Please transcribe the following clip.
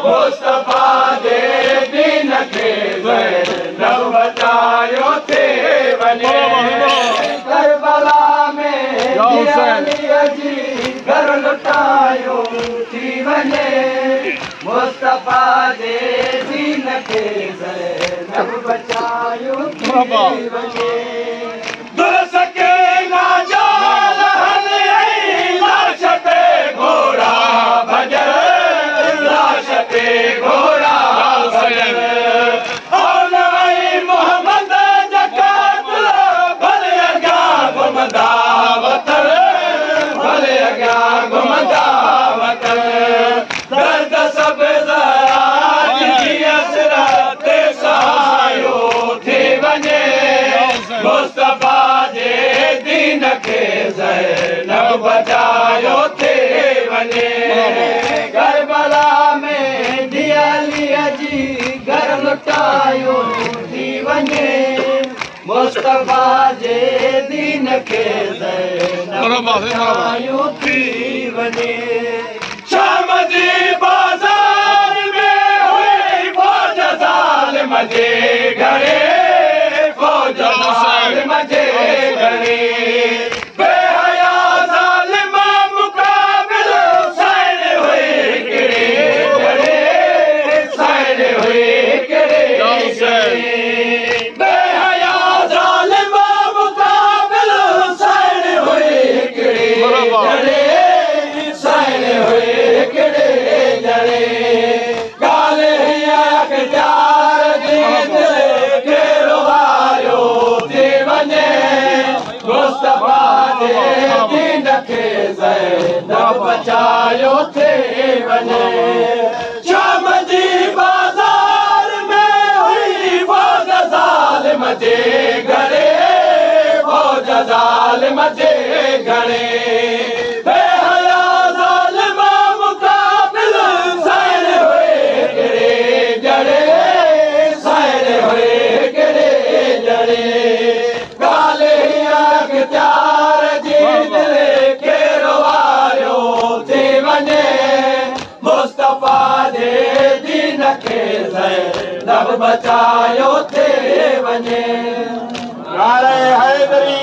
मुस्तफा जे दीन खे ज़ैनब बचायो थे वञे करबला में अलीअ जी घर लुटायो थी वञे मुस्तफा जे दीन खे ज़ैनब बचायो थी वञे दुर सके ना जान लाश ते घोड़ा भॼन लाश ते घोड़ा भॼन मोहम्मद जकात भले अॻियां घुमंदा वतन भले अॻियां घुमंदा वतन दर्द सभु ते सहायो थी वञे मुस्तफा जे दीन खे ज़ैनब बचायो थी वञे करबला में अलीअ जी घर लुटायो थी वञे मुस्तफा जे दीन खे ज़ैनब बचायो थी वञे शाम जी बाज़ार में हुई फौज ज़ालिम जे घरे फौज ज़ालिम जे घरे बेहया ज़ालिम मुक़ाबिल साइड हुई हिकिड़े घरे साइड हुई हिकिड़े घरे बेहया ज़ालिम मुक़ाबिल साइड हुई हिकिड़े घरे साइड हुई हिकिड़े घरे ॻाल्हि हीअ अख़्तियार जी दिलि खे रुवायो थी वञे मुस्तफा जे दीन खे ज़ैनब बचायो थी वञे शाम जी बाज़ार में हुई फौज ज़ालिम जे घरे फौज ज़ालिम जे घरे बेहया ज़ालिम मुक़ाबिल साइड हुए हिकिड़े जड़े साइड हुए हिकिड़े जड़े ॻाल्हि हीअ अख़्तियार जी दिलि खे रुवायो थी वञे मुस्तफा जे दीन खे ज़ैनब बचायो थी वञे नारे हैदरी